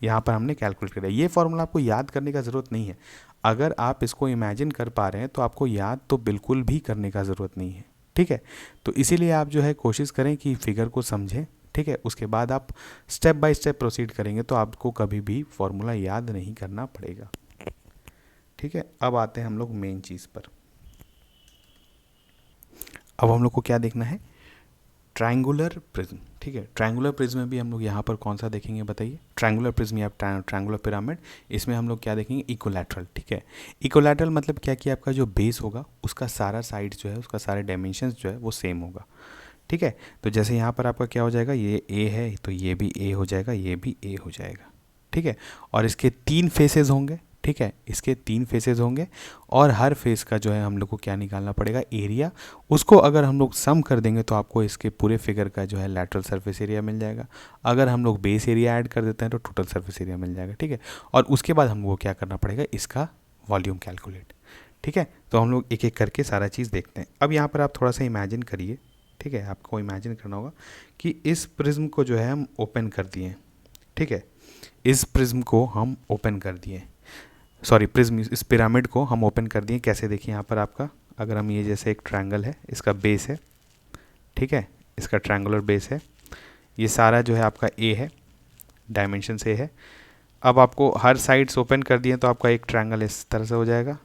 यहाँ पर हमने कैलकुलेट किया। ये फॉर्मूला आपको याद करने का ज़रूरत नहीं है, अगर आप इसको इमेजिन कर पा रहे हैं तो आपको याद तो बिल्कुल भी करने का ज़रूरत नहीं है। ठीक है, तो इसीलिए आप जो है कोशिश करें कि फिगर को समझें। ठीक है, उसके बाद आप स्टेप बाय स्टेप प्रोसीड करेंगे तो आपको कभी भी फॉर्मूला याद नहीं करना पड़ेगा। ठीक है, अब आते हैं हम लोग मेन चीज़ पर। अब हम लोग को क्या देखना है, ट्रायंगुलर प्रिज्म। ठीक है, ट्रायंगुलर प्रिज्म में भी हम लोग यहाँ पर कौन सा देखेंगे, बताइए, ट्रायंगुलर प्रिज्म या ट्रायंगुलर पिरामिड, इसमें हम लोग क्या देखेंगे, इक्विलैटरल। ठीक है, इक्विलैटरल मतलब क्या कि आपका जो बेस होगा उसका सारा साइड जो है, उसका सारे डायमेंशंस जो है वो सेम होगा। ठीक है, तो जैसे यहाँ पर आपका क्या हो जाएगा, ये ए है तो ये भी ए हो जाएगा, ये भी ए हो जाएगा। ठीक है, और इसके 3 फेसेस होंगे। ठीक है, इसके 3 फेसेस होंगे और हर फेस का जो है हम लोग को क्या निकालना पड़ेगा, एरिया। उसको अगर हम लोग सम कर देंगे तो आपको इसके पूरे फिगर का जो है लैटरल सरफेस एरिया मिल जाएगा। अगर हम लोग बेस एरिया ऐड कर देते हैं तो टोटल सरफेस एरिया मिल जाएगा। ठीक है, और उसके बाद हम लोग को क्या करना पड़ेगा, इसका वॉल्यूम कैलकुलेट। ठीक है, तो हम लोग एक एक करके सारा चीज़ देखते हैं। अब यहाँ पर आप थोड़ा सा इमेजिन करिए। ठीक है, आपको इमेजिन करना होगा कि इस प्रिज्म को जो है हम ओपन कर दिए। ठीक है, इस प्रिज्म को हम ओपन कर दिए, सॉरी प्रिज्म, इस पिरामिड को हम ओपन कर दिए। कैसे, देखिए यहाँ पर आपका, अगर हम ये जैसे एक ट्रायंगल है, इसका बेस है, ठीक है, इसका ट्रायंगुलर बेस है, ये सारा जो है आपका ए है, डायमेंशन से है। अब आपको हर साइड्स ओपन कर दिए तो आपका एक ट्रायंगल इस तरह से हो जाएगा,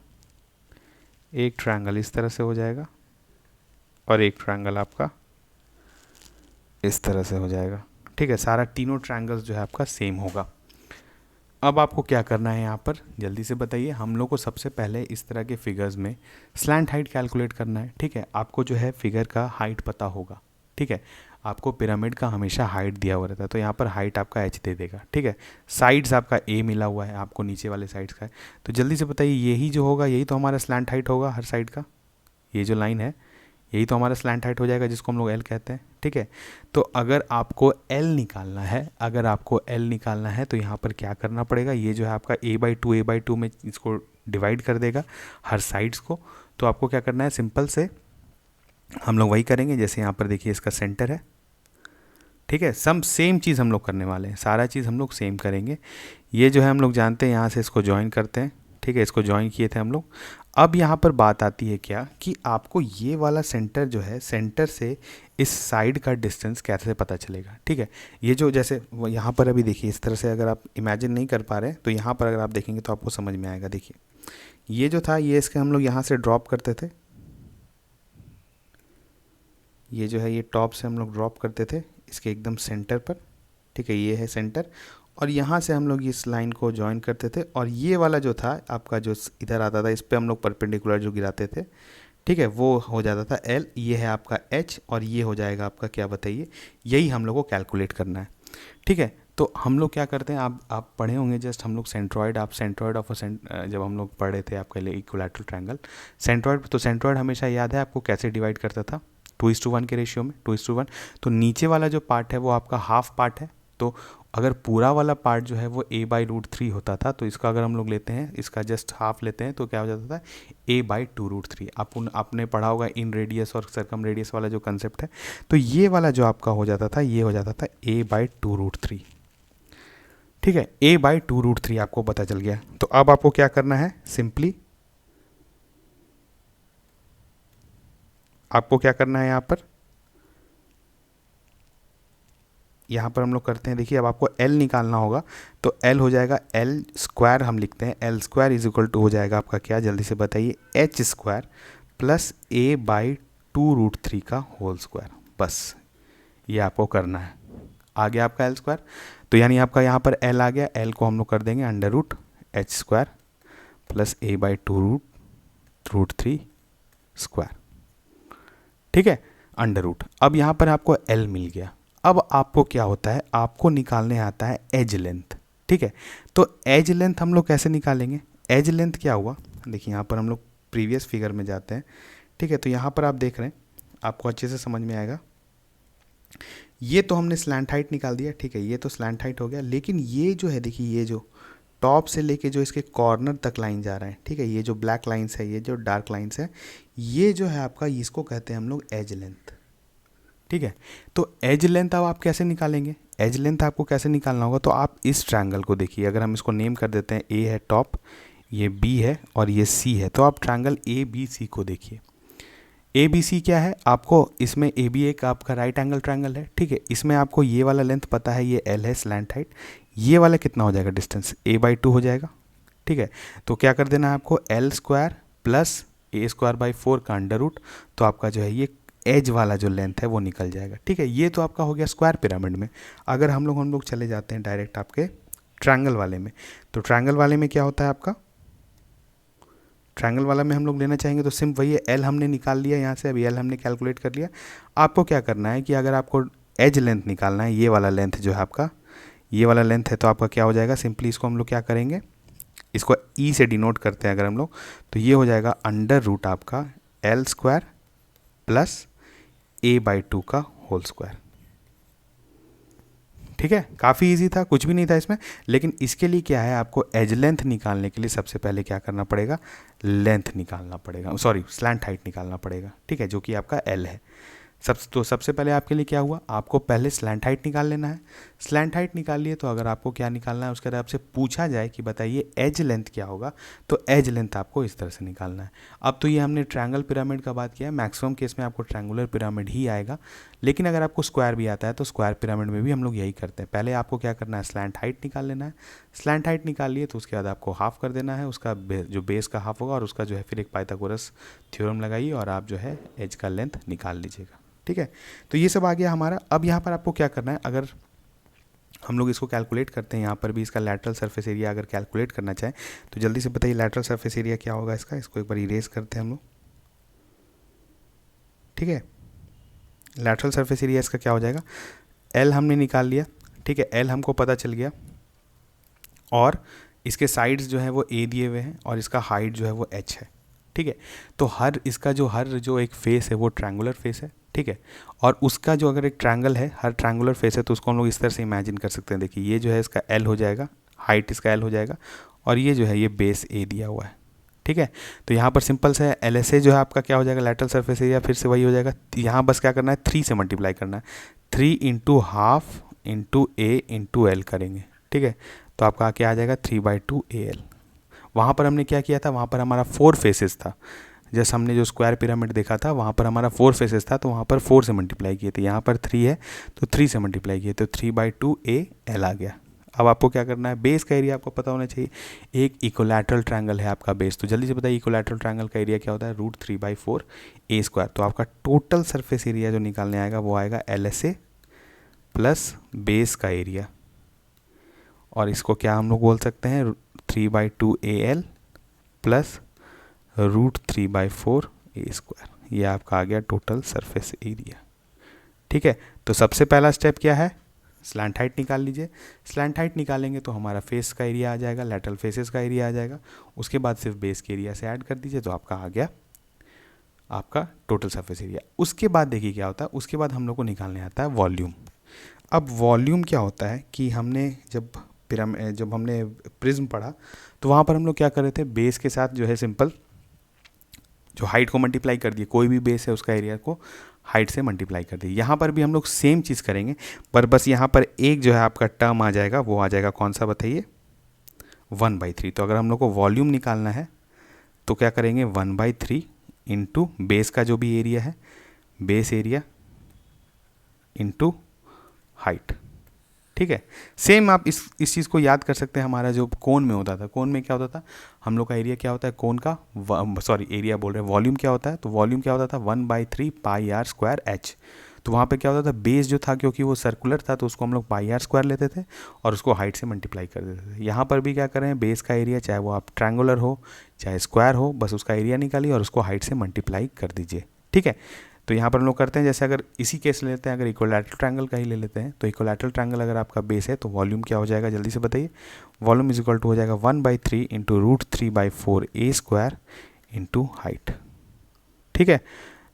एक ट्रायंगल इस तरह से हो जाएगा और एक ट्रायंगल आपका इस तरह से हो जाएगा। ठीक है, सारा तीनों ट्रायंगल्स जो है आपका सेम होगा। अब आपको क्या करना है यहाँ पर, जल्दी से बताइए। हम लोग को सबसे पहले इस तरह के फिगर्स में स्लैंट हाइट कैलकुलेट करना है। ठीक है, आपको जो है फिगर का हाइट पता होगा। ठीक है। आपको पिरामिड का हमेशा हाइट दिया हुआ रहता है, तो यहाँ पर हाइट आपका h दे देगा, ठीक है। साइड्स आपका a मिला हुआ है आपको नीचे वाले साइड्स का है, तो जल्दी से बताइए यही जो होगा यही तो हमारा स्लैंट हाइट होगा हर साइड का, ये जो लाइन है यही तो हमारा स्लैंट हाइट हो जाएगा जिसको हम लोग L कहते हैं, ठीक है। तो अगर आपको L निकालना है, अगर आपको L निकालना है तो यहाँ पर क्या करना पड़ेगा, ये जो है आपका a/2 में इसको डिवाइड कर देगा हर साइड्स को। तो आपको क्या करना है, सिंपल से हम लोग वही करेंगे जैसे यहाँ पर देखिए इसका सेंटर है, ठीक है। सेम चीज़ हम लोग करने वाले हैं, सारा चीज़ हम लोग सेम करेंगे। ये जो है हम लोग जानते हैं, यहाँ से इसको ज्वाइन करते हैं, ठीक है, इसको ज्वाइन किए थे हम लोग। अब यहाँ पर बात आती है क्या कि आपको ये वाला सेंटर जो है, सेंटर से इस साइड का डिस्टेंस कैसे पता चलेगा, ठीक है। ये जो जैसे यहाँ पर अभी देखिए इस तरह से अगर आप इमेजिन नहीं कर पा रहे तो यहाँ पर अगर आप देखेंगे तो आपको समझ में आएगा। देखिए ये जो था ये इसके हम लोग यहाँ से ड्रॉप करते थे, ये जो है ये टॉप से हम लोग ड्रॉप करते थे इसके एकदम सेंटर पर, ठीक है, ये है सेंटर। और यहाँ से हम लोग इस लाइन को ज्वाइन करते थे और ये वाला जो था आपका जो इधर आता था इस पर हम लोग परपेंडिकुलर जो गिराते थे, ठीक है, वो हो जाता था L। ये है आपका H और ये हो जाएगा आपका क्या बताइए, यही हम लोग को कैलकुलेट करना है, ठीक है। तो हम लोग क्या करते हैं, आप पढ़े होंगे जस्ट हम लोग सेंट्रॉइड, आप सेंट्रॉइड ऑफ जब हम लोग पढ़े थे आपके लिए इक्विलैटरल ट्रायंगल सेंट्रॉइड, तो सेंट्रॉइड हमेशा याद है आपको कैसे डिवाइड करता था, 2:1 के रेशियो में, 2:1। तो नीचे वाला जो पार्ट है वो आपका हाफ पार्ट है, तो अगर पूरा वाला पार्ट जो है वो a/√3 होता था, तो इसका अगर हम लोग लेते हैं, इसका जस्ट हाफ लेते हैं तो क्या हो जाता था a/2√3। आपने पढ़ा होगा इन रेडियस और सर्कम रेडियस वाला जो कंसेप्ट है, तो ये वाला जो आपका हो जाता था ये हो जाता था a/2√3, ठीक है। a/2√3 आपको पता चल गया। तो अब आपको क्या करना है, सिंपली आपको क्या करना है, यहाँ पर हम लोग करते हैं, देखिए अब आपको L निकालना होगा, तो L हो जाएगा L² हम लिखते हैं, L² हो जाएगा आपका क्या, जल्दी से बताइए, H² प्लस a/2√3 का होल स्क्वायर। बस ये आपको करना है, आ गया आपका L²। तो यानी आपका यहाँ पर L आ गया, L को हम लोग कर देंगे √H² प्लस a/2√3 स्क्वायर, ठीक है, √। अब यहाँ पर आपको L मिल गया। अब आपको क्या होता है, आपको निकालने आता है एज लेंथ, ठीक है। तो एज लेंथ हम लोग कैसे निकालेंगे, एज लेंथ क्या हुआ, देखिए यहाँ पर हम लोग प्रीवियस फिगर में जाते हैं, ठीक है। तो यहाँ पर आप देख रहे हैं, आपको अच्छे से समझ में आएगा। ये तो हमने स्लैंट हाइट निकाल दिया, ठीक है, ये तो स्लैंट हाइट हो गया, लेकिन ये जो है देखिए, ये जो टॉप से लेके जो इसके कॉर्नर तक लाइन जा रहा है, ठीक है, ये जो ब्लैक लाइन्स है, ये जो डार्क लाइन्स है, ये जो है आपका, इसको कहते हैं हम लोग एज लेंथ, ठीक है। तो एज लेंथ अब आप कैसे निकालेंगे, एज लेंथ आपको कैसे निकालना होगा, तो आप इस ट्रायंगल को देखिए, अगर हम इसको नेम कर देते हैं, ए है टॉप, ये बी है और ये सी है, तो आप ट्रायंगल ए बी सी को देखिए। ए बी सी क्या है आपको, इसमें ए बी एक आपका राइट एंगल ट्रायंगल है, ठीक है। इसमें आपको ये वाला लेंथ पता है, ये एल है स्लैंट हाइट, ये वाला कितना हो जाएगा डिस्टेंस, a/2 हो जाएगा, ठीक है। तो क्या कर देना है आपको, L² प्लस a²/4 का √, तो आपका जो है ये एज वाला जो लेंथ है वो निकल जाएगा, ठीक है। ये तो आपका हो गया स्क्वायर पिरामिड में। अगर हम लोग चले जाते हैं डायरेक्ट आपके ट्रायंगल वाले में, तो ट्रायंगल वाले में क्या होता है आपका, ट्रायंगल वाला में हम लोग लेना चाहेंगे तो सिर्फ वही है, एल हमने निकाल लिया यहाँ से, अभी एल हमने कैलकुलेट कर लिया। आपको क्या करना है कि अगर आपको एज लेंथ निकालना है, ये वाला लेंथ जो है आपका, ये वाला लेंथ है, तो आपका क्या हो जाएगा, सिंपली इसको हम लोग क्या करेंगे, इसको ई से डिनोट करते हैं अगर हम लोग, तो ये हो जाएगा √, आपका L² प्लस a/2 का होल स्क्वायर, ठीक है। काफ़ी इजी था, कुछ भी नहीं था इसमें। लेकिन इसके लिए क्या है, आपको एज लेंथ निकालने के लिए सबसे पहले क्या करना पड़ेगा, लेंथ निकालना पड़ेगा, सॉरी स्लैंट हाइट निकालना पड़ेगा, ठीक है, जो कि आपका L है। सबसे पहले आपके लिए क्या हुआ, आपको पहले स्लैंट हाइट निकाल लेना है। स्लैंट हाइट निकाल लिए, तो अगर आपको क्या निकालना है, उसके बाद आपसे पूछा जाए कि बताइए एज लेंथ क्या होगा, तो एज लेंथ आपको इस तरह से निकालना है। अब तो ये हमने ट्रायंगल पिरामिड का बात किया, मैक्सिमम केस में आपको ट्रायंगुलर पिरामिड ही आएगा, लेकिन अगर आपको स्क्वायर भी आता है तो स्क्वायर पिरामिड में भी हम लोग यही करते हैं। पहले आपको क्या करना है, स्लैंट हाइट निकाल लेना है। स्लैंट हाइट निकाल लिए तो उसके बाद आपको हाफ कर देना है, उसका जो बेस का हाफ होगा, और उसका जो है फिर एक पाइथागोरस थ्योरम लगाइए और आप जो है एज का लेंथ निकाल लीजिएगा, ठीक है। तो ये सब आ गया हमारा। अब यहाँ पर आपको क्या करना है, अगर हम लोग इसको कैलकुलेट करते हैं, यहाँ पर भी इसका लैटरल सरफेस एरिया अगर कैलकुलेट करना चाहें तो जल्दी से बताइए लैटरल सरफेस एरिया क्या होगा इसका, इसको एक बार इरेज करते हैं हम लोग, ठीक है। लैटरल सरफेस एरिया इसका क्या हो जाएगा, एल हमने निकाल लिया, ठीक है, एल हमको पता चल गया, और इसके साइड्स जो है वो ए दिए हुए हैं और इसका हाइट जो है वो एच है, ठीक है। तो इसका जो एक फेस है वो ट्रायंगुलर फेस है, ठीक है। और उसका जो अगर एक ट्रायंगल है, हर ट्रायंगुलर फेस है, तो उसको हम लोग इस तरह से इमेजिन कर सकते हैं। देखिए ये जो है इसका एल हो जाएगा, हाइट इसका एल हो जाएगा, और ये जो है ये बेस ए दिया हुआ है, ठीक है। तो यहाँ पर सिंपल से एल एस ए जो है आपका क्या हो जाएगा, लैटरल सरफेस एरिया, फिर से वही हो जाएगा। यहाँ बस क्या करना है, 3 से मल्टीप्लाई करना है, 3 इंटू हाफ इंटू ए इंटू एल करेंगे, ठीक है। तो आपका क्या आ जाएगा, 3/2 ए एल। वहाँ पर हमने क्या किया था, वहाँ पर हमारा 4 फेसेस था, जैसे हमने जो स्क्वायर पिरामिड देखा था वहाँ पर हमारा 4 फेसेस था, तो वहाँ पर 4 से मल्टीप्लाई किए थे। यहाँ पर 3 है तो 3 से मल्टीप्लाई किए, तो 3/2 ए एल आ गया। अब आपको क्या करना है, बेस का एरिया आपको पता होना चाहिए। एक इक्विलैटरल ट्रायंगल है आपका बेस, तो जल्दी से बताइए इक्विलैटरल ट्रायंगल का एरिया क्या होता है, √3/4 ए स्क्वायर। तो आपका टोटल सरफेस एरिया जो निकालने आएगा वो आएगा L S A plus base का एरिया, और इसको क्या हम लोग बोल सकते हैं, 3/2 A L plus √3/4 A square. ये आपका आ गया टोटल सरफेस एरिया, ठीक है। तो सबसे पहला स्टेप क्या है, स्लैंट हाइट निकाल लीजिए। स्लैंट हाइट निकालेंगे तो हमारा फेस का एरिया आ जाएगा, लैटरल फेसेस का एरिया आ जाएगा, उसके बाद सिर्फ बेस के एरिया से ऐड कर दीजिए, तो आपका आ गया आपका टोटल सरफेस एरिया। उसके बाद देखिए क्या होता है, उसके बाद हम लोग को निकालने आता है वॉल्यूम। अब वॉल्यूम क्या होता है कि हमने जब हमने प्रिज्म पढ़ा तो वहाँ पर हम लोग क्या कर रहे थे, बेस के साथ जो है सिंपल जो हाइट को मल्टीप्लाई कर दिए, कोई भी बेस है उसका एरिया को हाइट से मल्टीप्लाई कर दिए। यहाँ पर भी हम लोग सेम चीज़ करेंगे, पर बस यहाँ पर एक जो है आपका टर्म आ जाएगा, वो आ जाएगा कौन सा बताइए, 1/3। तो अगर हम लोग को वॉल्यूम निकालना है तो क्या करेंगे, 1/3 इंटू बेस का जो भी एरिया है, बेस एरिया इंटू हाइट, ठीक है। सेम आप इस चीज़ को याद कर सकते हैं, हमारा जो कोन में होता था, कोन में क्या होता था, हम लोग का एरिया क्या होता है कोन का, एरिया बोल रहे हैं, वॉल्यूम क्या होता है, तो वॉल्यूम क्या होता था 1/3 पाई आर स्क्वायर एच। तो वहाँ पे क्या होता था, बेस जो था क्योंकि वो सर्कुलर था तो उसको हम लोग पाई आर स्क्वायर लेते थे और उसको हाइट से मल्टीप्लाई कर देते थे। यहाँ पर भी क्या करें, बेस का एरिया चाहे वो आप ट्रायंगुलर हो चाहे स्क्वायर हो, बस उसका एरिया निकालिए और उसको हाइट से मल्टीप्लाई कर दीजिए, ठीक है। तो यहाँ पर हम लोग करते हैं, जैसे अगर इसी केस ले लेते हैं, अगर इक्विलैटरल ट्रायंगल का ही ले लेते हैं, तो इक्विलैटरल ट्रायंगल अगर आपका बेस है तो वॉल्यूम क्या हो जाएगा, जल्दी से बताइए, वॉल्यूम इज इक्वल टू हो जाएगा 1/3 इंटू √3/4 ए स्क्वायर इंटू हाइट, ठीक है।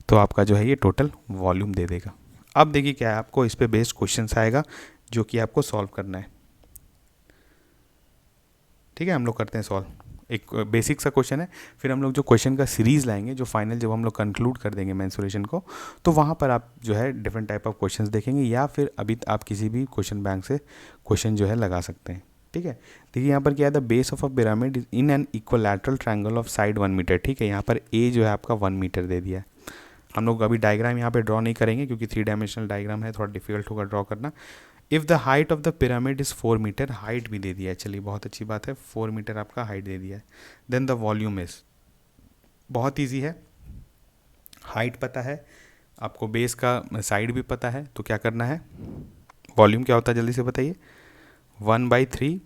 तो आपका जो है ये टोटल वॉल्यूम दे देगा। अब देखिए क्या है, आपको इस पे बेस्ड क्वेश्चन आएगा जो कि आपको सॉल्व करना है, ठीक है। हम लोग करते हैं सॉल्व, एक बेसिक सा क्वेश्चन है, फिर हम लोग जो क्वेश्चन का सीरीज़ लाएंगे, जो फाइनल जब हम लोग कंक्लूड कर देंगे मेंसुरेशन को, तो वहाँ पर आप जो है डिफरेंट टाइप ऑफ क्वेश्चंस देखेंगे, या फिर अभी आप किसी भी क्वेश्चन बैंक से क्वेश्चन जो है लगा सकते हैं, ठीक है। देखिए यहाँ पर क्या है, the base of a pyramid in an equilateral triangle of side 1 metre, ठीक है। यहाँ पर ए जो है आपका 1 मीटर दे दिया है। हम लोग अभी डायग्राम यहाँ पे ड्रॉ नहीं करेंगे क्योंकि 3 डायमेंशनल डायग्राम है, थोड़ा डिफिकल्ट होगा ड्रॉ करना। If the height of the pyramid is 4 metre, height भी दे दिया है, चलिए बहुत अच्छी बात है, 4 मीटर आपका हाइट दे दिया है। देन द वॉल्यूम इज़, बहुत ईजी है, हाइट पता है आपको, बेस का साइड भी पता है, तो क्या करना है, वॉल्यूम क्या होता है जल्दी से बताइए, 1/3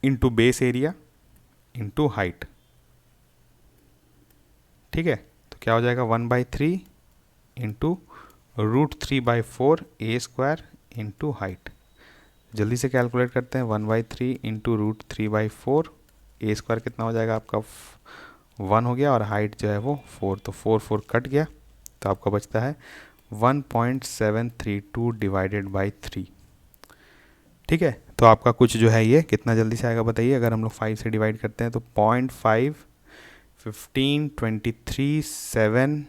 into base area into height, ठीक है। तो क्या हो जाएगा 1/3 इंटू √3/4 ए स्क्वायर इंटू हाइट। जल्दी से कैलकुलेट करते हैं, 1/3 इंटू √3/4 ए स्क्वायर कितना हो जाएगा आपका 1 हो गया, और हाइट जो है वो 4, तो 4 कट गया, तो आपका बचता है 1.732 डिवाइडेड बाई 3, ठीक है। तो आपका कुछ जो है ये कितना जल्दी से आएगा बताइए, अगर हम लोग 5 से डिवाइड करते हैं तो 0.5 15 23 7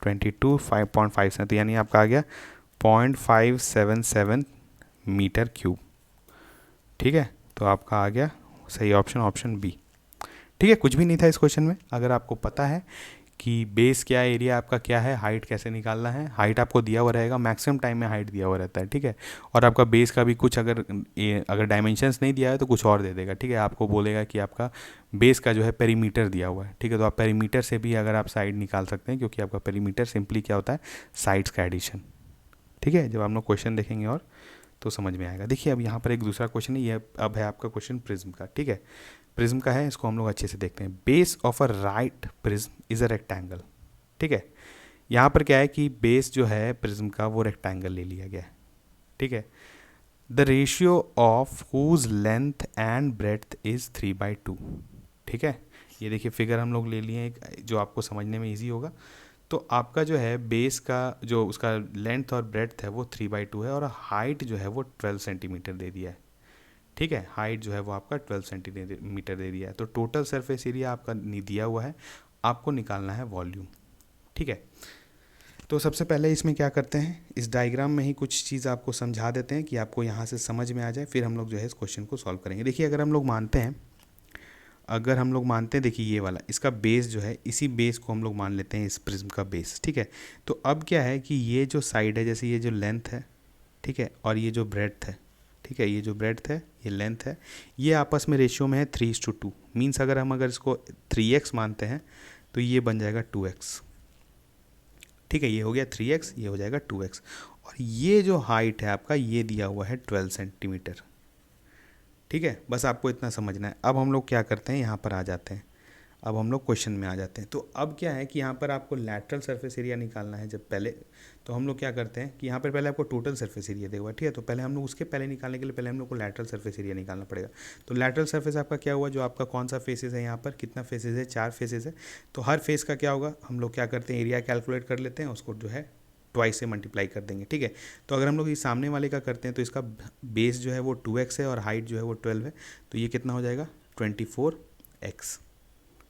22 5.5, तो यानी आपका आ गया 0.577 मीटर क्यूब, ठीक है। तो आपका आ गया सही ऑप्शन, ऑप्शन बी, ठीक है। कुछ भी नहीं था इस क्वेश्चन में, अगर आपको पता है कि बेस क्या है, एरिया आपका क्या है, हाइट कैसे निकालना है, हाइट आपको दिया हुआ रहेगा, मैक्सिमम टाइम में हाइट दिया हुआ रहता है, ठीक है। और आपका बेस का भी कुछ अगर डायमेंशंस नहीं दिया है तो कुछ और दे देगा, ठीक है। आपको बोलेगा कि आपका बेस का जो है पेरीमीटर दिया हुआ है, ठीक है। तो आप पेरीमीटर से भी अगर आप साइड निकाल सकते हैं, क्योंकि आपका पेरीमीटर सिंपली क्या होता है, साइड्स का एडिशन, ठीक है। जब हम लोग क्वेश्चन देखेंगे और तो समझ में आएगा। देखिए अब यहाँ पर एक दूसरा क्वेश्चन है, ये अब है आपका क्वेश्चन प्रिज्म का, ठीक है। प्रिज्म का है, इसको हम लोग अच्छे से देखते हैं। Base of a right prism is a rectangle, ठीक है। यहाँ पर क्या है कि बेस जो है प्रिज्म का वो रेक्टेंगल ले लिया गया है, ठीक है। The ratio of whose length and breadth is 3/2, ठीक है। ये देखिए फिगर हम लोग ले लिए हैं एक जो आपको समझने में इजी होगा। तो आपका जो है बेस का जो उसका लेंथ और ब्रेड्थ है वो 3/2 है, और हाइट जो है वो 12 सेंटीमीटर दे दिया है, ठीक है। हाइट जो है वो आपका 12 सेंटीमीटर दे दिया है। तो टोटल सरफेस एरिया आपका दिया हुआ है, आपको निकालना है वॉल्यूम, ठीक है। तो सबसे पहले इसमें क्या करते हैं, इस डायग्राम में ही कुछ चीज़ आपको समझा देते हैं कि आपको यहाँ से समझ में आ जाए, फिर हम लोग जो है इस क्वेश्चन को सॉल्व करेंगे। देखिए अगर हम लोग मानते हैं, देखिए ये वाला इसका बेस जो है, इसी बेस को हम लोग मान लेते हैं इस प्रिज्म का बेस, ठीक है। तो अब क्या है कि ये जो साइड है, जैसे ये जो लेंथ है, ठीक है, और ये जो ब्रेड्थ है, ठीक है, ये जो ब्रेड्थ है ये लेंथ है, ये आपस में रेशियो में है 3:2। मीन्स अगर इसको 3x मानते हैं तो ये बन जाएगा 2x, ठीक है। ये हो गया 3x, ये हो जाएगा 2x, और ये जो हाइट है आपका ये दिया हुआ है 12 सेंटीमीटर, ठीक है। बस आपको इतना समझना है। अब हम लोग क्या करते हैं, यहाँ पर आ जाते हैं, अब हम लोग क्वेश्चन में आ जाते हैं। तो अब क्या है कि यहाँ पर आपको लैटरल सरफेस एरिया निकालना है। जब पहले तो हम लोग क्या करते हैं कि यहाँ पर पहले आपको टोटल सरफेस एरिया देगा, ठीक है। तो पहले हम लोग उसके पहले निकालने के लिए पहले हम लोग को लैटरल सरफेस एरिया निकालना पड़ेगा। तो लैटरल सरफेस आपका क्या हुआ, जो आपका कौन सा फेसेस है, यहाँ पर कितना फेसेस है, 4 फेसेस है। तो हर फेस का क्या होगा, हम लोग क्या करते हैं, एरिया कैलकुलेट कर लेते हैं, उसको जो है ट्वाइस से मल्टीप्लाई कर देंगे, ठीक है। तो अगर हम लोग ये सामने वाले का करते हैं तो इसका बेस जो है वो 2x है और हाइट जो है वो 12 है, तो ये कितना हो जाएगा 24x,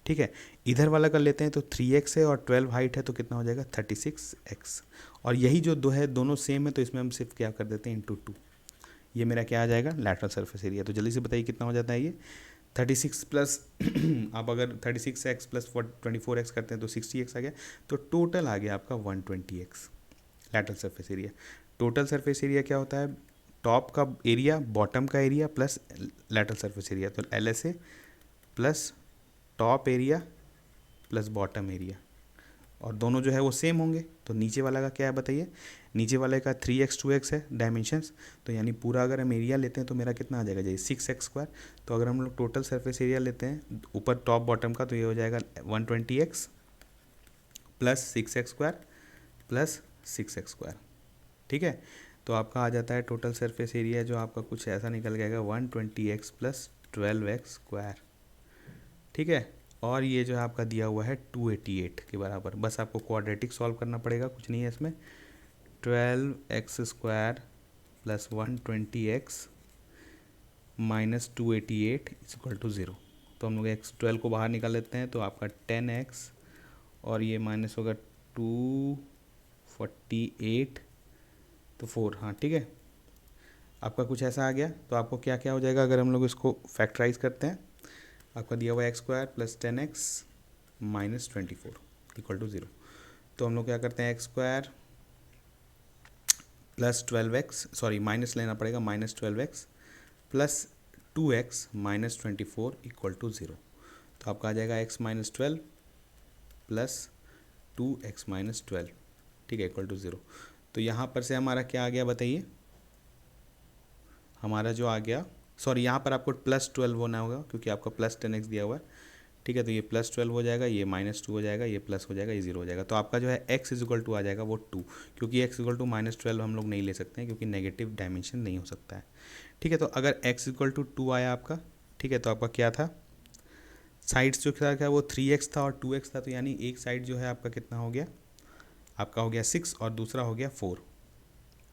ठीक है। इधर वाला कर लेते हैं तो 3x है और 12 हाइट है, तो कितना हो जाएगा 36x। और यही जो दो है दोनों सेम है, तो इसमें हम सिर्फ क्या कर देते हैं इंटू 2। ये मेरा क्या आ जाएगा लैटरल सरफेस एरिया। तो जल्दी से बताइए कितना हो जाता है ये 36 प्लस आप अगर 36x प्लस 24x करते हैं तो 60x आ गया। तो टोटल आ गया आपका 120x lateral surface area. Total surface area क्या होता है, टॉप का एरिया बॉटम का area plus lateral surface area. तो LSA plus top area plus bottom area, और दोनों जो है वो सेम होंगे। तो नीचे वाला का क्या है बताइए, नीचे वाले का 3x 2x है डायमेंशंस, तो यानी पूरा अगर हम एरिया लेते हैं तो मेरा कितना आ जाएगा जी 6x²। तो अगर हम लोग टोटल सरफेस एरिया लेते हैं ऊपर टॉप बॉटम का, तो ये हो जाएगा 120x plus 6x² plus 6x², ठीक है। तो आपका आ जाता है टोटल सरफेस एरिया जो आपका कुछ ऐसा निकल जाएगा 120x प्लस 12x², ठीक है। और ये जो है आपका दिया हुआ है 288 के बराबर। बस आपको क्वाड्रेटिक सॉल्व करना पड़ेगा, कुछ नहीं है इसमें। 12x² plus 120x minus 288 equal to 0। तो हम लोग x12 को बाहर निकाल लेते हैं, तो आपका 10x और ये माइनस होगा 248 तो 4, हाँ ठीक है। आपका कुछ ऐसा आ गया। तो आपको क्या क्या हो जाएगा अगर हम लोग इसको फैक्टराइज करते हैं, आपका दिया हुआ x² plus 10x minus 24 equal to 0। तो हम लोग क्या करते हैं x² plus 12x, sorry minus लेना पड़ेगा, minus 12x plus 2x minus 24 equal to 0। तो आपका आ जाएगा x minus 12 plus 2x minus 12, ठीक है, इक्वल टू 0। तो यहाँ पर से हमारा क्या आ गया बताइए, हमारा जो आ गया, सॉरी यहाँ पर आपको प्लस 12 होना होगा क्योंकि आपका प्लस 10x दिया हुआ है, ठीक है। तो ये प्लस 12 हो जाएगा, ये माइनस 2 हो जाएगा, ये प्लस हो जाएगा, ये 0 हो जाएगा। तो आपका जो है x इक्वल टू आ जाएगा वो 2, क्योंकि x इक्वल टू माइनस 12 हम लोग नहीं ले सकते हैं क्योंकि नेगेटिव डायमेंशन नहीं हो सकता है, ठीक है। तो अगर x इक्वल टू 2 आया आपका, ठीक है, तो आपका क्या था, साइड्स जो था क्या वो 3x था और 2x था, तो यानी एक साइड जो है आपका कितना हो गया, आपका हो गया 6 और दूसरा हो गया 4,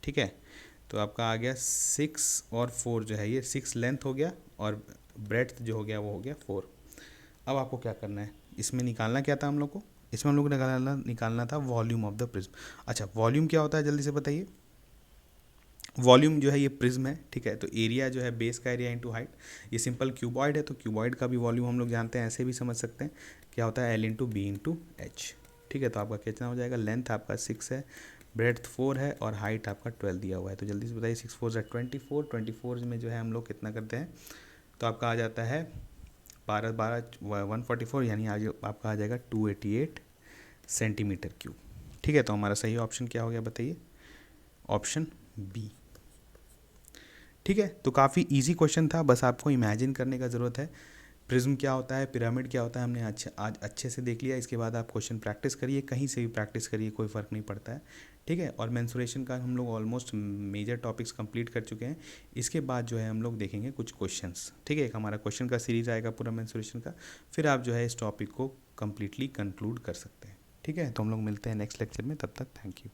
ठीक है। तो आपका आ गया 6 और 4 जो है ये 6 लेंथ हो गया और ब्रेड्थ जो हो गया वो हो गया 4। अब आपको क्या करना है, इसमें निकालना क्या था हम लोग को, इसमें हम लोग को निकालना था वॉल्यूम ऑफ द प्रिज्म। अच्छा वॉल्यूम क्या होता है जल्दी से बताइए। वॉल्यूम जो है ये प्रिज्म है, ठीक है। तो एरिया जो है बेस का एरिया इंटू हाइट, ये सिंपल क्यूबॉइड है तो क्यूबॉइड का भी वॉल्यूम हम लोग जानते हैं, ऐसे भी समझ सकते हैं क्या होता है L into B into H, ठीक है। तो आपका कितना हो जाएगा, लेंथ आपका 6 है, ब्रेड्थ 4 है और हाइट आपका 12 दिया हुआ है। तो जल्दी से बताइए 6 4 ज़ा 24, 24 में जो है हम लोग कितना करते हैं, तो आपका आ जाता है 12 12 144, यानी आज आपका आ जाएगा 288 सेंटीमीटर क्यूब, ठीक है। तो हमारा सही ऑप्शन क्या हो गया बताइए, ऑप्शन बी, ठीक है। तो काफ़ी इजी क्वेश्चन था, बस आपको इमेजिन करने का ज़रूरत है प्रिज्म क्या होता है, पिरामिड क्या होता है, हमने आज अच्छे से देख लिया। इसके बाद आप क्वेश्चन प्रैक्टिस करिए, कहीं से भी प्रैक्टिस करिए, कोई फ़र्क नहीं पड़ता है, ठीक है। और मेंसुरेशन का हम लोग ऑलमोस्ट मेजर टॉपिक्स कंप्लीट कर चुके हैं। इसके बाद जो है हम लोग देखेंगे कुछ क्वेश्चंस, ठीक है। एक हमारा क्वेश्चन का सीरीज आएगा पूरा मेंसुरेशन का, फिर आप जो है इस टॉपिक को कम्प्लीटली कंक्लूड कर सकते हैं, ठीक है। तो हम लोग मिलते हैं नेक्स्ट लेक्चर में, तब तक थैंक यू।